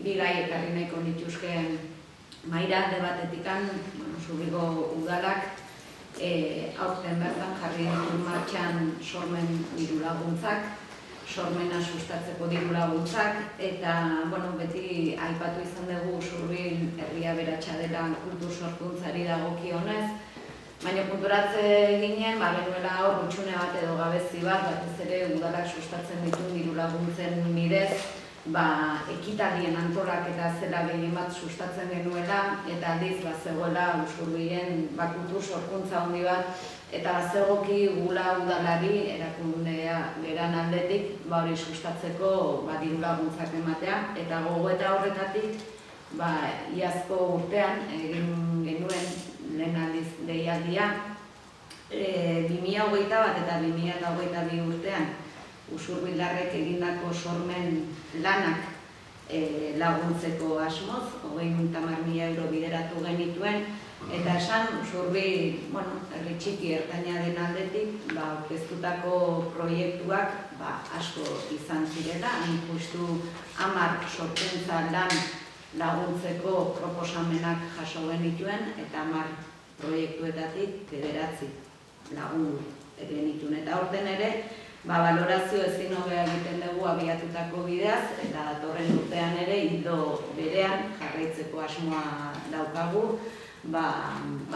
bi gai ekarri nahiko nituzke mahaira. Alde batetikan, Zurriko udalak aurten bertan jarri ditu martxan sormen diru laguntzak, sormena sustatzeko diru laguntzak, eta beti aipatu izan dugu Zurbil herria aberatsa dela kultur sorkuntzari dagokionez, baina konturatze ginen, genuela hor hutsune bat edo gabezi bat, batez ere udalak sustatzen ditu diru laguntzen bidez, ekitaldien antolaketa zela gehien bat sustatzen genuela, eta aldiz zegoela Zurbilen kultur sorkuntza handi bat, eta zegoki gula udalari erakundea beran aldetik hori sustatzeko diru laguntzak ematea, eta gogoeta horretatik iazko urtean egin genuen lehen aldiz deialdia 2021 eta 2022 urtean Usurbildarrek egindako sormen lanak laguntzeko asmoz, 30.000 euro bideratu genituen, eta esan Usurbil herri txiki ertaina den aldetik aurkeztutako proiektuak asko izan zirela, hain justu 10 sorkuntza lan laguntzeko proposamenak jaso genituen, eta 10 proiektuetatik 9 lagundu genituen. Eta horten ere, balorazio ezin hobea egiten dugu abiatutako bideaz, eta datorren urtean ere ildo berean jarraitzeko asmoa daukagu,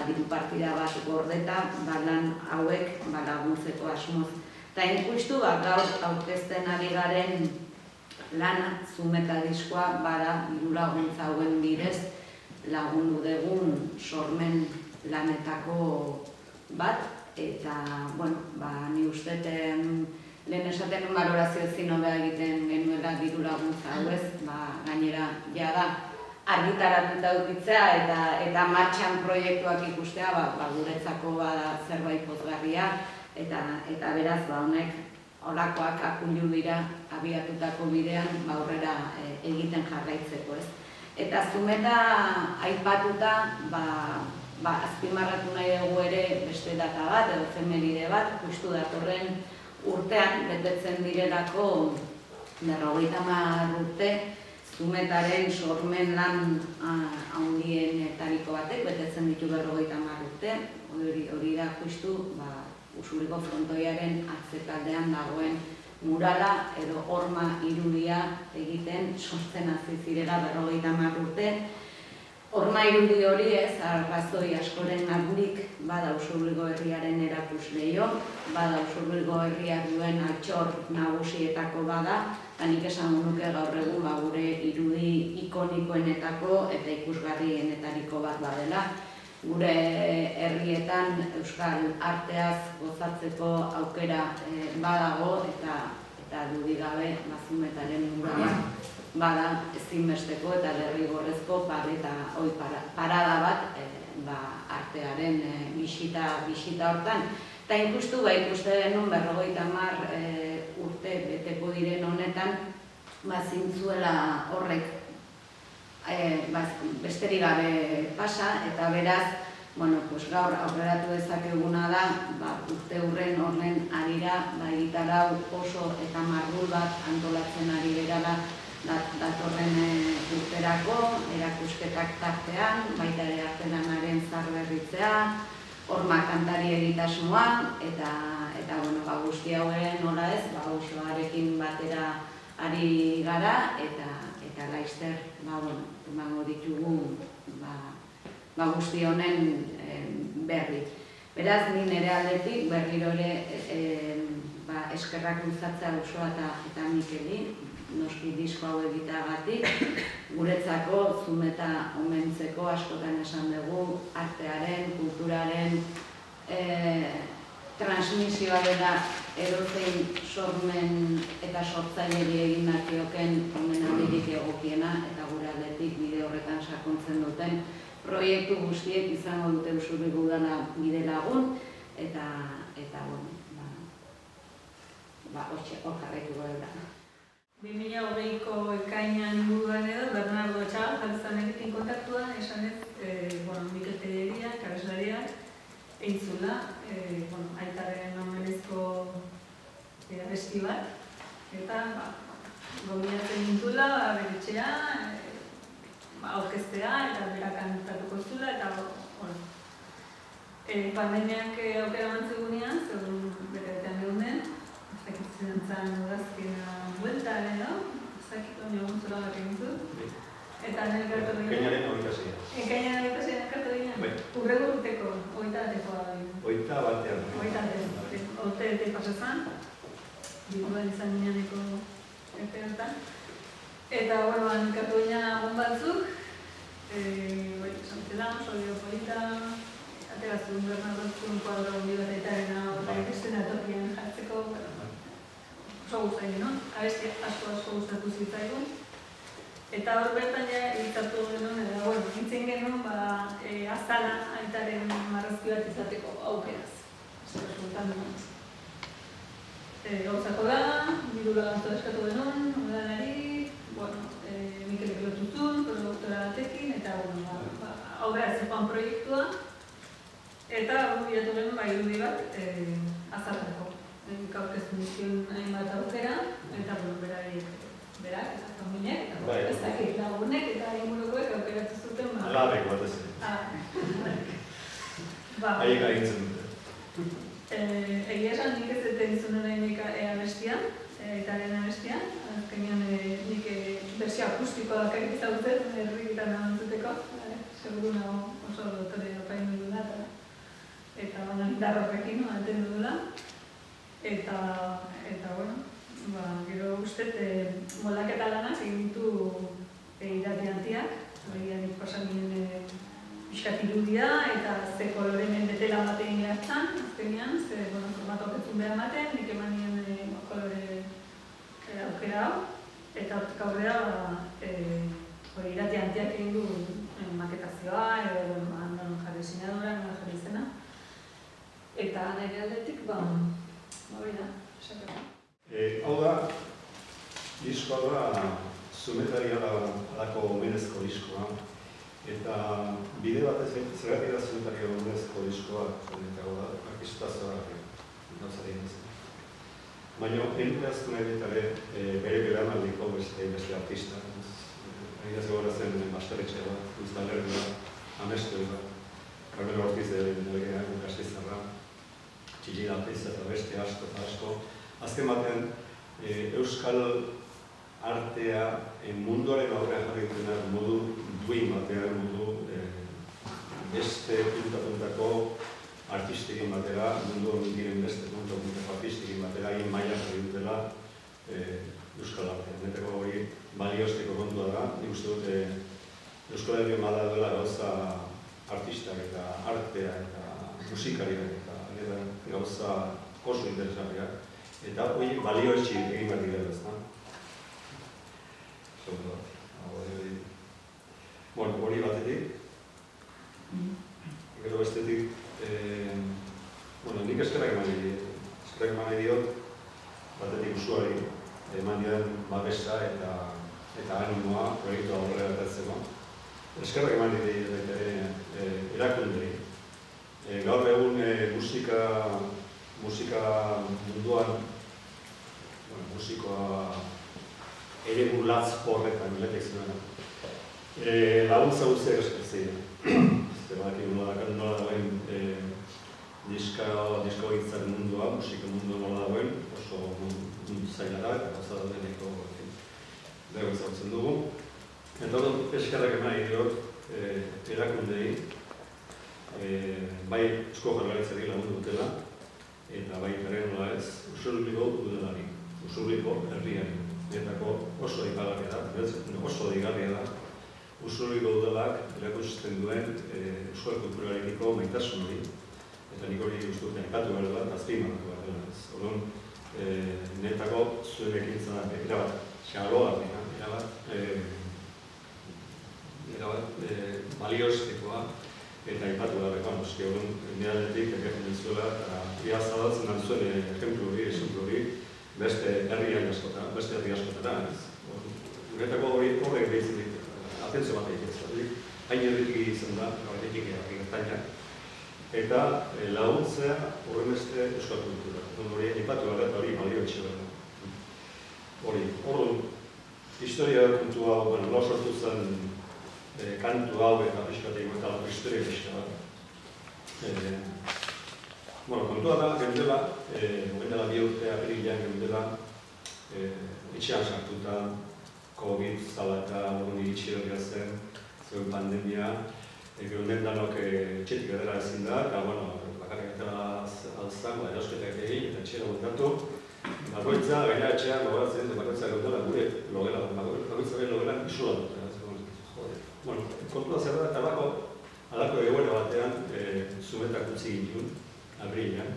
diru partida bat gordeta lan hauek laguntzeko asmoz. Eta injustu gaur aurkezten ari garen lana, Zumeta diskoa, diru laguntza hauen bidez lagundu dugun sormen lanetako bat, eta, ni uste lehen esaten balorazio ezin hobea egiten genuela diru laguntza hauez, gainera jada argitaratuta edukitzea eta martxan proiektuak ikustea, guretzako zerbait pozgarria, eta beraz, honek holakoak akullu dira abiatutako bidean aurrera egiten jarraitzeko, ez. Eta Zumeta aipatuta, azpimarratu nahi dugu ere beste data bat, edo efemeride bat, justu datorren urtean betetzen direlako 50 urte Zumetaren sormen lan handienetariko batek, betetzen ditu 50 urte, hori da justu Usuriko frontoiaren atzekaldean dagoen murala edo horma irudia egiten sortzen hasi zirela 50 urte. Horma irudi hori arrazoi askoren agurik Usurbilgo herriaren erakusleio, Usurbilgo herriak duen altxor nagusietako eta nik esango nuke gaur egun gure irudi ikonikoenetako eta ikusgarrienetariko bat badela. Gure herrietan euskal arteaz gozatzeko aukera badago, eta dudik gabe Zumetaren murala ezinbesteko eta derrigorrezko parada bat artearen bisita hortan. Eta injustu ikuste denun 50 urte beteko diren honetan zintzuela horrek besterik gabe pasa, eta beraz, gaur aurreratu dezakeguna da, urte hurren horren arira, egitarau oso eta marbul bat antolatzen ari berala datorren urterako, erakusketak tartean, baita ere artelanaren zaharberritzea, horma kantari egitasmoa, eta guzti hauen nola ez, osoarekin batera ari gara, eta laizter emango ditugu guzti honen berri. Beraz, ni nire aldetik berriro ere eskerrak luzatzea osoa eta Mikeli, noski disko hau egiteagatik, guretzako Zumeta omentzeko askotan esan dugu artearen, kulturaren transmisioa dela edozein sormen eta sortzaileri egin dakioken omenaldirik egokiena, eta gure aldetik bide horretan sakontzen duten proiektu guztiek izango dute Usurbilgo udala bide lagun, eta hor jarraituko dela. 2020ko ekainan inguruan edo, Bernardo Txal, jaltzanekin kontaktua, esanez, Mikel Telleria, kabeslaria, eintzula, aitaren omenezko abesti bat, eta gobiatzen gintula, beretxea, aurkeztea eta berak kantatuko zula eta pandemiak aukera mantzigunean, zegoen bere-betean geunden, ez dakit zentzan udazkena bueltan edo, ez dakit baina gontzora bat egin zu. Eta nahi kartu dira. Ekainaren 26. Ekainaren 26 kartu dira? Urrego urteko, 21-tekoa. 21-tean. 21-tean. Urte pasazan, biduan izan nianeko ertean. Eta, bueno, kartu dira agun batzuk, esan zelan, solio polita, aterazun Bernardotzun kuadro hundi bat aitarena horrek estena tokian jartzeko, oso guztain, no? Abesti asko gustatu zitzaigun. Eta hor bertan ja egitatu genuen, nintzen genuen, azala aitaren marrazki bat izateko aukeraz. Zer resultan duen. Gauzako da, bidu lagantu eskatu genuen, udanari, Mikel Pelotuzun, produktora batekin, eta aurrera zegoan proiektua. Eta bilatu genuen irudi bat azaltzeko. Aurkeztu nizkion hainbat aukera, eta berak, eta familiak, eta ez dakit lagunek, eta ingurukoek aukeratu zuten. Alabek bat ez. Haiek agintzen dute. Egia esan nik ez dut entzunen nahi abestian, aitaren abestian. Azkenean nik bersio akustikoa dakarik ezagutzen, herrikitan nabantzuteko. Seguru nago oso dotore apaindu dula, eta indarropekin ematen dudula. Eta, gero ustet moldaketa lanak egin ditu irratiantiak, nik pasaminen pixkat irudia eta ze koloren betela batean jartzen, azkenean, ze formato oketzun behar ematen, nik eman nien kolore aukera hau, eta hortik aurrera irratiantiak egin du maketazioa, edo jarri sinadura, jarri izena. Eta nire aldetik, hau da, diskoa da, Zumetari alako omenezko diskoa. Eta bide batez zergatik da Zumetari omenezko diskoa, eta hau da, arkistazoa gauzari nintzen. Baina, enteazko nahi ditare bere beranaldiko beste artista. Aina zegora zen masteretxe bat, Uztalerri bat, amestu bat, Carmelo Ortiz delegea, Gastizarra, Txilli Lapez eta beste asko. Azken batean, euskal artea munduaren aurrean jarri dutena modu duin batean, modu beste punta-puntako artistekin batera, munduan diren beste punta-puntako artistekin batera, egin maila jarri dutela euskal artea. Neteko hori baliozteko kontua da, nik uste dut Euskal Herrian bada duela gauza artistak eta artea eta musikariak eta gauza oso interesgarriak. Eta hori balioetxi egin behar dira ezta. Hori batetik. Gero bestetik, nik eskerrak eman diot batetik usuari eman dian babesa eta animoa proiektua aurrera atatzeko. Eskerrak eman diot erakunderi. Gaur egun musika munduan, musikoa ere latz horretan letek zuena. Laguntza guztiak eskertzea. Nola dagoen diskogintzaren mundua, musika mundua nola dagoen, oso mundu zaila da, eta gauza daudeneko dago ezagutzen dugu. Eta eskerrak eman diot erakundei, bai Eusko Jaurlaritzari lagundu dutela, eta bai nola ez, Usurbiliko udalari, Usurbiliko herriari. Netako oso deigarria da, Usurbiliko udalak erakusten duen euskal kulturarekiko maitasun hori, eta nik hori uste dut aipatu behar dela, azpimatu behar dela. Orduan, netako zuen ekintzan erabat xalogarria, erabat balioztekoa, eta aipatu behar dela, noski hori nire aldetik ekartzen dizuela, eta zadatzen dan zuen ejemplu hori, beste herri askotara. Guretako horrek behitzen ditu, atentzio bat egiten, hain herritik izan da, herritik gertainak, eta laguntzea horren beste euskal kultura. Hori aipatu behar eta hori balioetxe behar. Hori, historia kontu hau, nola sortu zen kantu hau eta pixkatik eta lako historia pixka bat. Kontua da, geundela, geundela 2 urte apirilean geundela, etxean sartuta, COVID zala eta iritsi horria zen, zuen pandemia, geunden danok etxetik edera ezin da, eta bakarrik etela alzan, erosketak egin eta etxera bueltatu. Bakoitza, gaina etxean gogoratzen, bakoitza geundela gure logela, bakoitza gure logelan isolatuta. Kontua zer da, eta alako egoera batean zumetak utzi gintun, abrilean.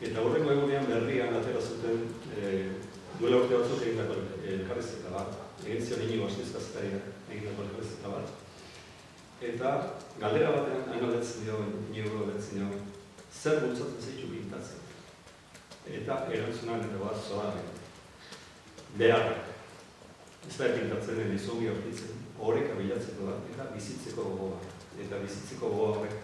Eta horrengo egunean berrian atera zuten duela urte batzuk egindako elkarrizketa bat. Egin zion Inigo Astizkazetaria egindako elkarrizketa bat. Eta galdera batean, hain galdetzen Inigo galdetzen dio, zer bultzatzen zeitu pintatzen. Eta erantzunan eta bat zoarren. Beharrak. Ez da pintatzen edizogi hortitzen, horreka bilatzeko da, eta bizitzeko gogoa. Eta bizitzeko gogoa horrek,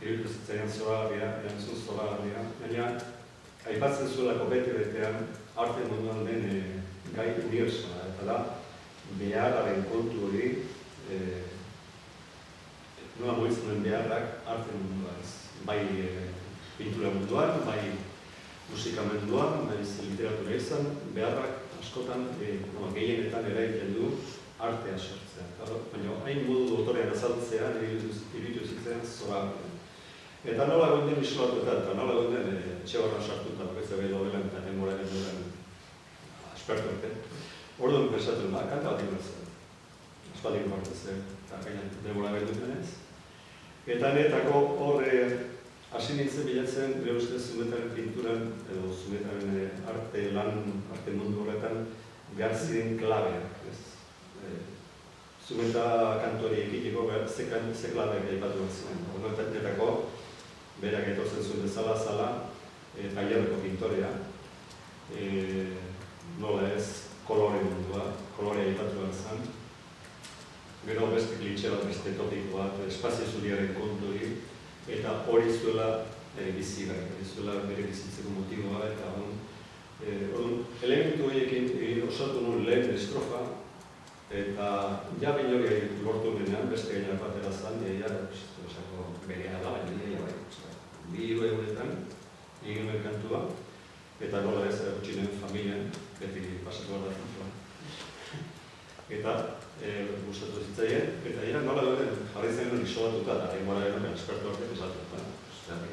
iruditu zitzaian zoarria, erantzun zoarria, baina aipatzen zuelako bete-betean arte munduan den gai universala, eta da beharraren kontu hori nola mugitzen den beharrak arte munduan, bai pintura munduan, bai musika munduan, bai literatura izan, beharrak askotan gehienetan eraiten du artea sortzea. Baina hain modu dotorean azaltzea iruditu zitzen zoarria. Eta nola gonden isolatuta, eta nola gonden etxe horran sartuta, bakoitza behi logelan eta denbora egin aspertu arte. Orduan pensatu, kanta bat zen. Aspaldik martu zen, eta gaina denbora egin dutenez. Eta netako horre hasi nintzen bilatzen, gure ustez zumetaren pinturan, edo zumetaren arte mundu horretan, behar ziren klabeak. Zumeta kantuari ekiteko ze klabeak aipatu bat ziren. Horretan netako, berak etortzen zuen bezala, tailerreko pintorea, nola ez, kolore mundua, kolorea aipatu bat zen. Gero beste klitxe bat, beste topiko bat, espazio zuriaren konturi, eta hori zuela bizigai, hori zuela bere bizitzeko motiboa, eta elementu horiekin osatu nuen lehen estrofa, eta ja behin hori lortu denean, beste gainak batera zen, bere ala, baina bai. 2 egunetan, egin nuen kantua, eta nola ez erakutsi familian, beti pasatu bat da. Eta gustatu zitzaien, eta nola duen jarri zen isolatuta, eta denbora eromen espertu arte pesatu.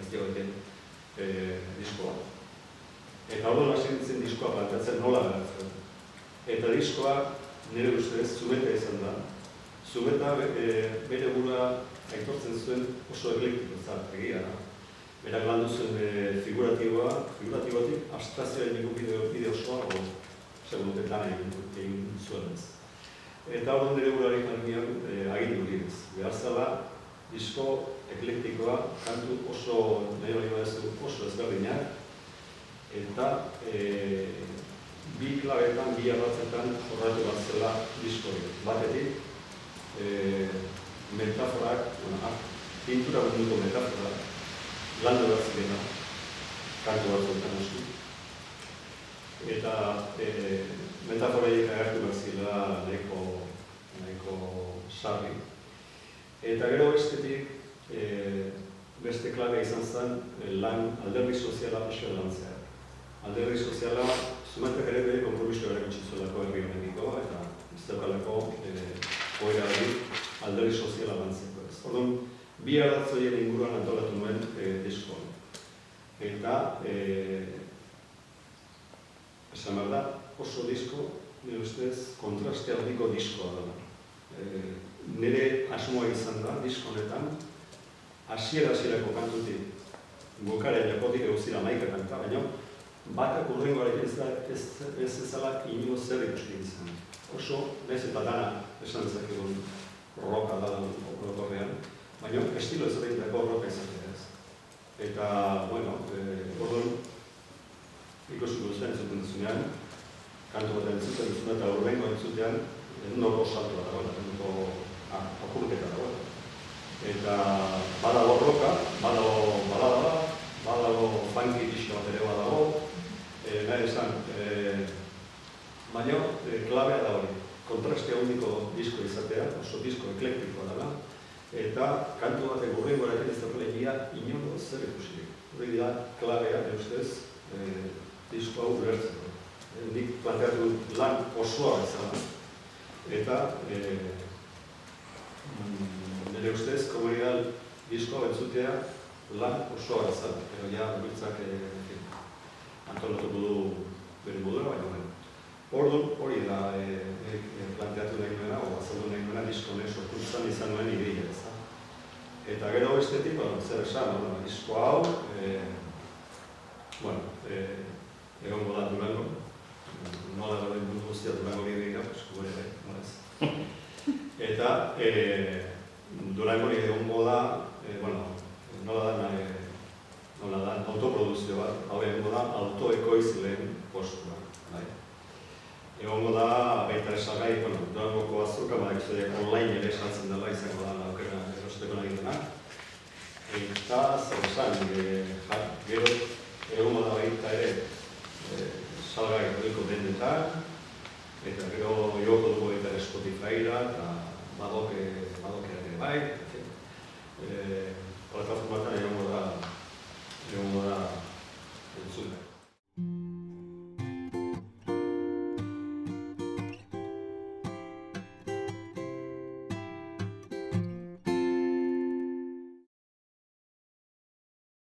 Ez diago egin diskoa. Eta hori hasi nintzen diskoa planteatzen nola garatzen. Eta diskoa nire ustez zumeta izan da. Zumeta bere gura aitortzen zuen oso eklektikotzat egia da. Berak landu zuen figuratibotik abstrazioa egin bide osoa, segun dut lan egin zuen ez. Eta hori nire gurari jarrian agindu direz. Beharzala, disko eklektikoa, kantu oso, nahi hori badezu, oso ezberdinak, eta bi klabetan, bi arratzetan jorratu bat zela disko hori. Batetik, metaforak, pintura munduko metaforak, landu bat zirena, kantu bat zuten oski. Eta metaforai agertu bat zirela nahiko sarri. Eta gero bestetik, beste klabe izan zen lan alderdi soziala pixka lantzea. Alderdi soziala, zumetak ere bere konpromiso erakutsi zuelako herri honekiko, eta ez daukalako joera hori alderdi soziala lantzeko ez. Orduan, bi arratzoien inguruan antolatu nuen diskoan. Eta, esan behar da, oso disko, nire ustez, kontraste handiko diskoa da. Nire asmoa izan da, disko honetan, hasiera-hasierako kantutik, bukaren jakotik eguzira maiketan, baina batak urrengoarekin ez ezala inigo zer ikusten izan. Oso, nahiz eta dana esan dezakegun roka da orokorrean, baina estilo ezberdinetako roka izatea ez. Eta, orduan, ikusiko zuen entzuten duzunean, kantu bat entzuten duzuna eta urrengo entzutean, noko saltua dagoela, noko apurketa dagoela. Eta badago roka, badago balada, badago funky pixka bat ere badago, nahi esan, baina klabea da hori, kontraste handiko disko izatea, oso disko eklektikoa dela, eta kantu batek hurrengoarekin ez daukalegia inongo zer ikusirik. Hori da, klabea, ustez, disko hau ulertzeko. Nik planteatu lan osoa bezala. Eta, nire ustez, komunidad disko hau entzutea lan osoa bezala. Pero ja, biltzak antolatuko du bere modura, baina orduan hori da planteatu nahi nuena, o azaldu nahi nuena disko honek sorkuntzan izan nuen ideia, ez. Eta gero bestetik, zer esan, disko hau, egongo da Durango, nola garen mundu guztia Durango dira, gure ere, nolaz. Eta Durango egongo da, nola da, autoproduzio bat, hau egongo da autoekoizleen postua. Egongo da, baita esagai, Durangoko azoka, online ere esatzen dela izango da aukera erosteko nahi dena. Eta, zer esan, gero egongo da baita ere salgai horiko dendetan, eta gero joko dugu baita ere Spotifyra, eta badokera ere bai,